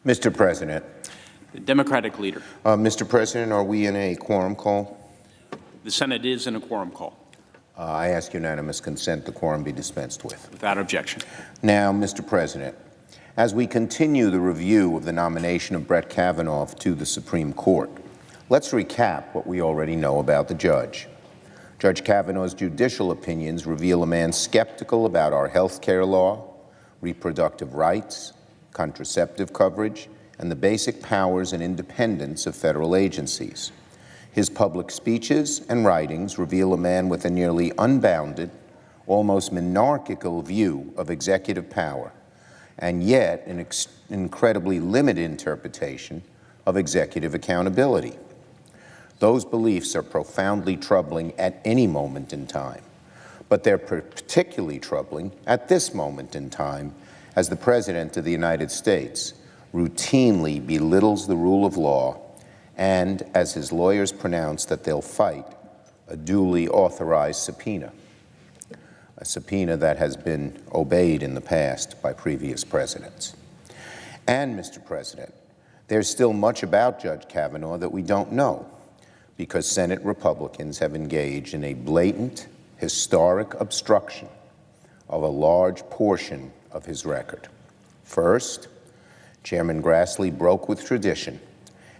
Mr. President. The Democratic leader. Mr. President, are we in a quorum call? The Senate is in a quorum call. I ask unanimous consent the quorum be dispensed with. Without objection. Now, Mr. President, as we continue the review of the nomination of Brett Kavanaugh to the Supreme Court, let's recap what we already know about the judge. Judge Kavanaugh's judicial opinions reveal a man skeptical about our health care law, reproductive rights, contraceptive coverage, and the basic powers and independence of federal agencies. His public speeches and writings reveal a man with a nearly unbounded, almost monarchical view of executive power, and yet an incredibly limited interpretation of executive accountability. Those beliefs are profoundly troubling at any moment in time, but they're particularly troubling at this moment in time as the President of the United States routinely belittles the rule of law and as his lawyers pronounce that they'll fight a duly authorized subpoena, a subpoena that has been obeyed in the past by previous presidents. And, Mr. President, there's still much about Judge Kavanaugh that we don't know because Senate Republicans have engaged in a blatant, historic obstruction of a large portion of his record. First, Chairman Grassley broke with tradition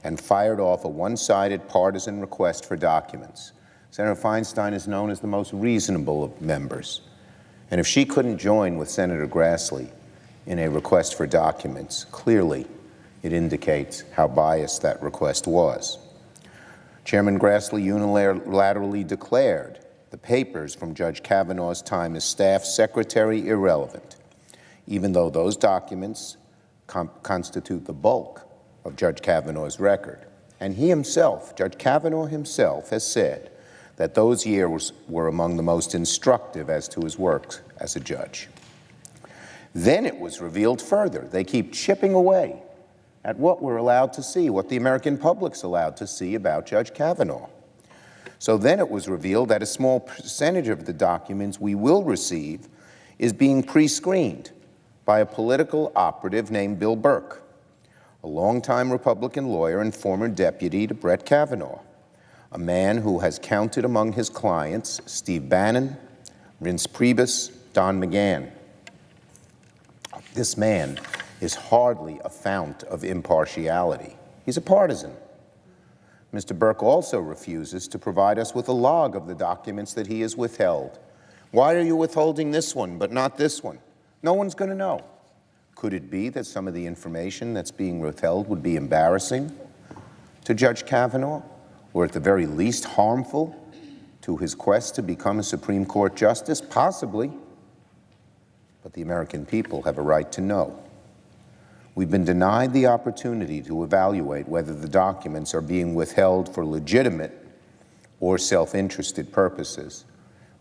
and fired off a one-sided partisan request for documents. Senator Feinstein is known as the most reasonable of members. And if she couldn't join with Senator Grassley in a request for documents, clearly it indicates how biased that request was. Chairman Grassley unilaterally declared the papers from Judge Kavanaugh's time as staff secretary irrelevant, even though those documents constitute the bulk of Judge Kavanaugh's record. And he himself, Judge Kavanaugh himself, has said that those years were among the most instructive as to his work as a judge. Then it was revealed further. They keep chipping away at what we're allowed to see, what the American public's allowed to see about Judge Kavanaugh. So then it was revealed that a small percentage of the documents we will receive is being pre-screened by a political operative named Bill Burke, a longtime Republican lawyer and former deputy to Brett Kavanaugh, a man who has counted among his clients Steve Bannon, Reince Priebus, Don McGahn. This man is hardly a fount of impartiality. He's a partisan. Mr. Burke also refuses to provide us with a log of the documents that he has withheld. Why are you withholding this one but not this one? No one's going to know. Could it be that some of the information that's being withheld would be embarrassing to Judge Kavanaugh, or at the very least harmful to his quest to become a Supreme Court justice? Possibly. But the American people have a right to know. We've been denied the opportunity to evaluate whether the documents are being withheld for legitimate or self-interested purposes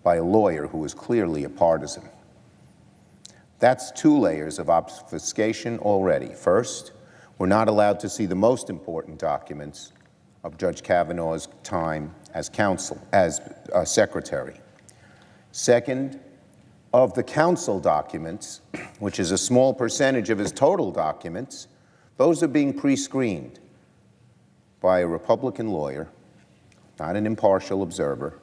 by a lawyer who is clearly a partisan. That's two layers of obfuscation already. First, we're not allowed to see the most important documents of Judge Kavanaugh's time as secretary. Second, of the counsel documents, which is a small percentage of his total documents, those are being pre-screened by a Republican lawyer, not an impartial observer,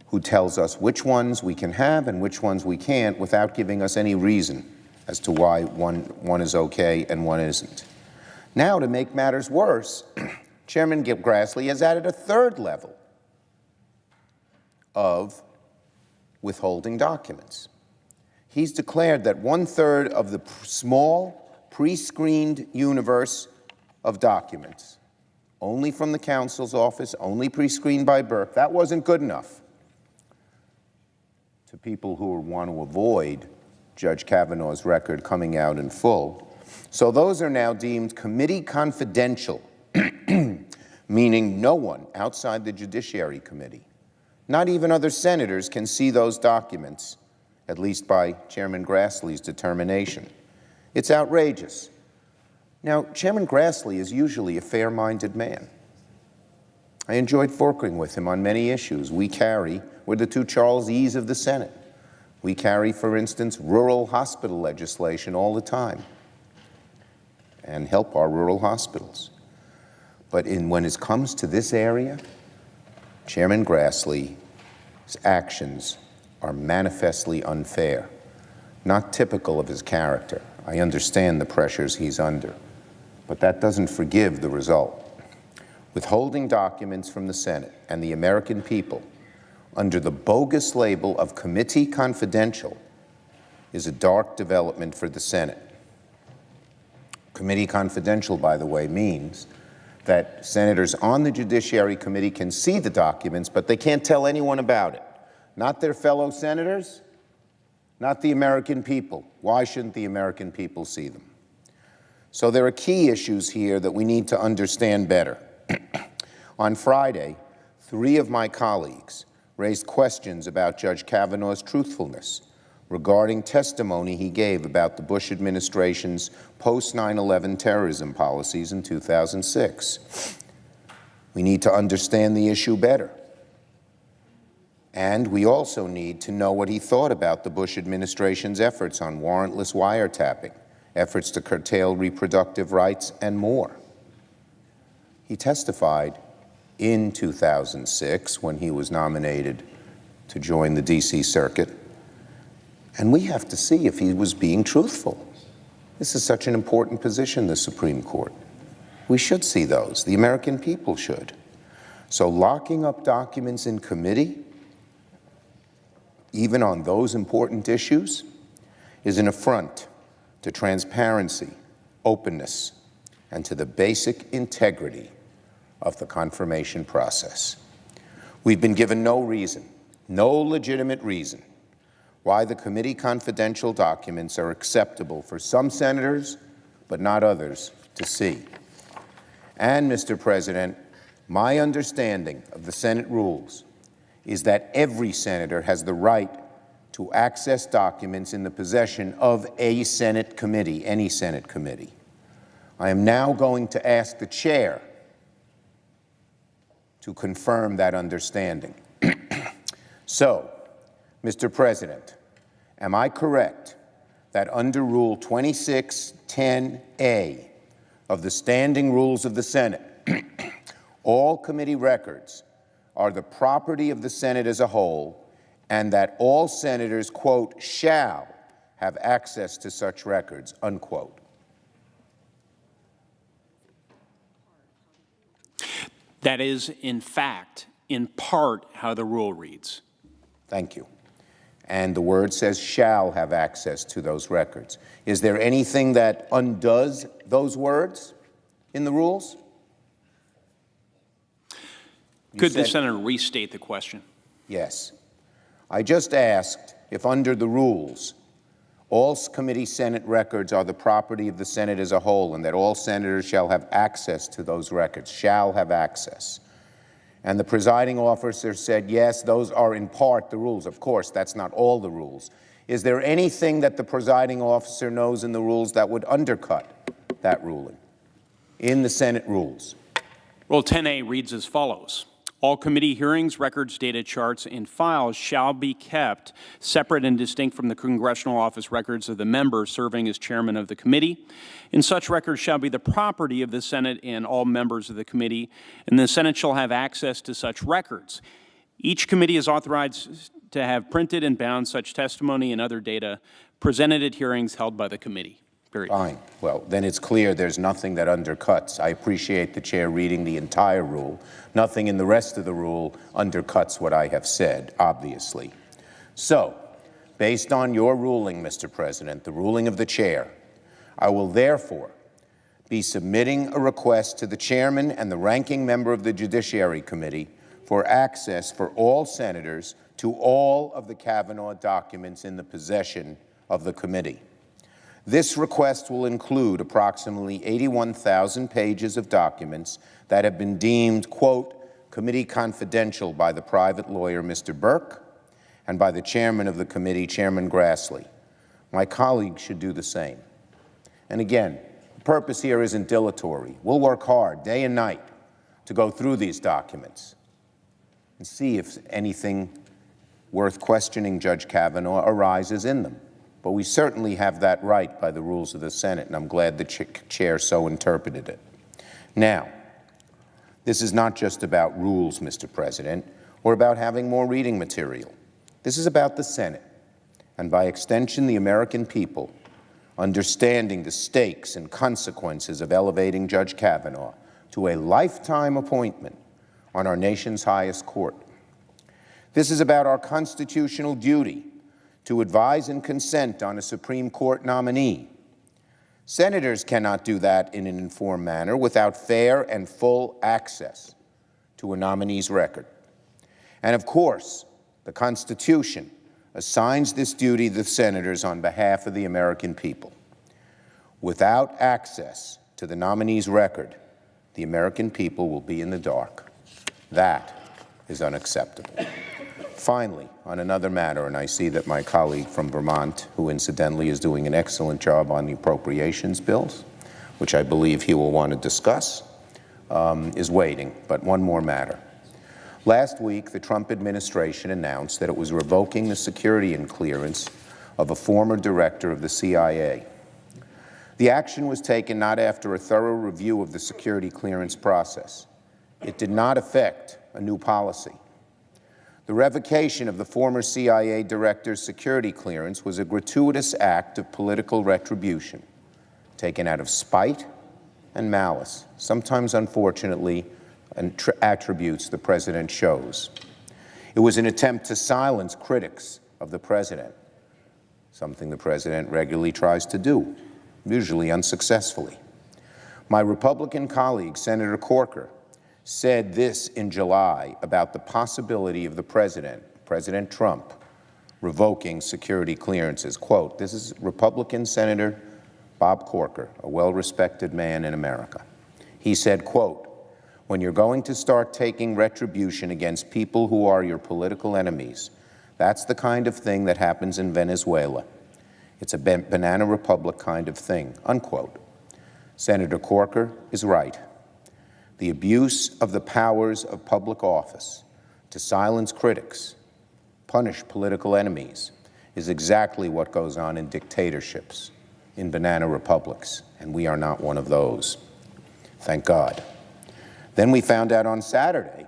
who tells us which ones we can have and which ones we can't without giving us any reason as to why one is okay and one isn't. Now, to make matters worse, Chairman Grassley has added a third level of withholding documents. He's declared that 1/3 of the small, pre-screened universe of documents, only from the counsel's office, only pre-screened by Burke, that wasn't good enough to people who want to avoid Judge Kavanaugh's record coming out in full. So those are now deemed committee confidential, meaning no one outside the Judiciary Committee, not even other senators, can see those documents, at least by Chairman Grassley's determination. It's outrageous. Now, Chairman Grassley is usually a fair-minded man. I enjoyed working with him on many issues. We're the two Charles E's of the Senate. We carry, for instance, rural hospital legislation all the time. and help our rural hospitals. But when it comes to this area, Chairman Grassley's actions are manifestly unfair, not typical of his character. I understand the pressures he's under, but that doesn't forgive the result. Withholding documents from the Senate and the American people under the bogus label of committee confidential is a dark development for the Senate. Committee confidential, by the way, means that senators on the Judiciary Committee can see the documents, but they can't tell anyone about it. Not their fellow senators, not the American people. Why shouldn't the American people see them? So there are key issues here that we need to understand better. On Friday, 3 of my colleagues raised questions about Judge Kavanaugh's truthfulness regarding testimony he gave about the Bush administration's post-9/11 terrorism policies in 2006. We need to understand the issue better. And we also need to know what he thought about the Bush administration's efforts on warrantless wiretapping, efforts to curtail reproductive rights, and more. He testified in 2006 when he was nominated to join the D.C. Circuit, and we have to see if he was being truthful. This is such an important position, the Supreme Court. We should see those. The American people should. So locking up documents in committee, even on those important issues, is an affront to transparency, openness, and to the basic integrity of the confirmation process. We've been given no reason, no legitimate reason, why the committee confidential documents are acceptable for some senators, but not others, to see. And, Mr. President, my understanding of the Senate rules is that every senator has the right to access documents in the possession of a Senate committee, any Senate committee. I am now going to ask the chair to confirm that understanding. So, Mr. President, am I correct that under Rule 2610A of the Standing Rules of the Senate, all committee records are the property of the Senate as a whole, and that all senators, quote, shall have access to such records, unquote? That is, in fact, in part, how the rule reads. Thank you. And the word says shall have access to those records. Is there anything that undoes those words in the rules? Could the senator restate the question? Yes. I just asked if under the rules, all committee Senate records are the property of the Senate as a whole, and that all senators shall have access to those records, shall have access. And the presiding officer said, yes, those are in part the rules. Of course, that's not all the rules. Is there anything that the presiding officer knows in the rules that would undercut that ruling in the Senate rules? Rule 10A reads as follows. All committee hearings, records, data, charts, and files shall be kept separate and distinct from the congressional office records of the member serving as chairman of the committee. And such records shall be the property of the Senate and all members of the committee, and the Senate shall have access to such records. Each committee is authorized to have printed and bound such testimony and other data presented at hearings held by the committee. Period. Fine. Well, then it's clear there's nothing that undercuts. I appreciate the chair reading the entire rule. Nothing in the rest of the rule undercuts what I have said, obviously. So, based on your ruling, Mr. President, the ruling of the chair, I will therefore be submitting a request to the chairman and the ranking member of the Judiciary Committee for access for all senators to all of the Kavanaugh documents in the possession of the committee. This request will include approximately 81,000 pages of documents that have been deemed, quote, committee confidential by the private lawyer, Mr. Burke, and by the chairman of the committee, Chairman Grassley. My colleagues should do the same. And again, the purpose here isn't dilatory. We'll work hard, day and night, to go through these documents and see if anything worth questioning Judge Kavanaugh arises in them. but we certainly have that right by the rules of the Senate, and I'm glad the chair so interpreted it. Now, this is not just about rules, Mr. President, or about having more reading material. This is about the Senate, and by extension, the American people, understanding the stakes and consequences of elevating Judge Kavanaugh to a lifetime appointment on our nation's highest court. This is about our constitutional duty to advise and consent on a Supreme Court nominee. Senators cannot do that in an informed manner without fair and full access to a nominee's record. And of course, the Constitution assigns this duty to the senators on behalf of the American people. Without access to the nominee's record, the American people will be in the dark. That is unacceptable. Finally, on another matter, and I see that my colleague from Vermont, who incidentally is doing an excellent job on the appropriations bills, which I believe he will want to discuss, is waiting. But one more matter. Last week, the Trump administration announced that it was revoking the security and clearance of a former director of the CIA. The action was taken not after a thorough review of the security clearance process. It did not affect a new policy. The revocation of the former CIA director's security clearance was a gratuitous act of political retribution, taken out of spite and malice, sometimes, unfortunately, attributes the president shows. It was an attempt to silence critics of the president, something the president regularly tries to do, usually unsuccessfully. My Republican colleague, Senator Corker, said this in July about the possibility of the president, President Trump, revoking security clearances. Quote, this is Republican Senator Bob Corker, a well-respected man in America. He said, quote, when you're going to start taking retribution against people who are your political enemies, that's the kind of thing that happens in Venezuela. It's a banana republic kind of thing, unquote. Senator Corker is right. The abuse of the powers of public office to silence critics, punish political enemies, is exactly what goes on in dictatorships, in banana republics, and we are not one of those. Thank God. Then we found out on Saturday,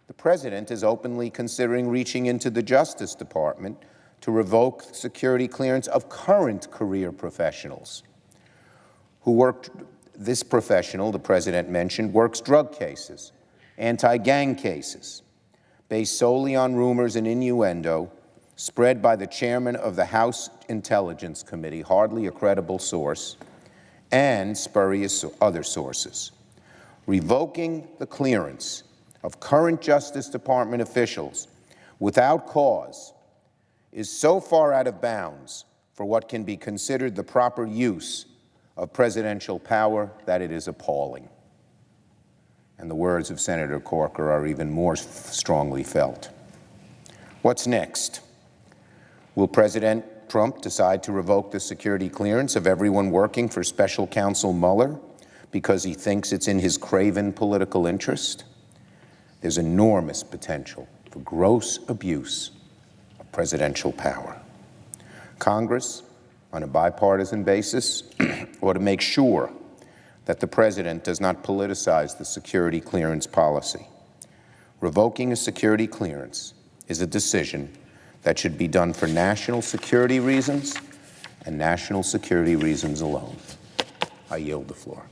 the president is openly considering reaching into the Justice Department to revoke security clearance of current career professionals who worked. This professional, the president mentioned, works drug cases, anti-gang cases, based solely on rumors and innuendo spread by the chairman of the House Intelligence Committee, hardly a credible source, and spurious other sources. Revoking the clearance of current Justice Department officials without cause is so far out of bounds for what can be considered the proper use of presidential power that it is appalling. And the words of Senator Corker are even more strongly felt. What's next? Will President Trump decide to revoke the security clearance of everyone working for Special Counsel Mueller because he thinks it's in his craven political interest? There's enormous potential for gross abuse of presidential power. Congress, on a bipartisan basis, ought to make sure that the president does not politicize the security clearance policy. Revoking a security clearance is a decision that should be done for national security reasons and national security reasons alone. I yield the floor.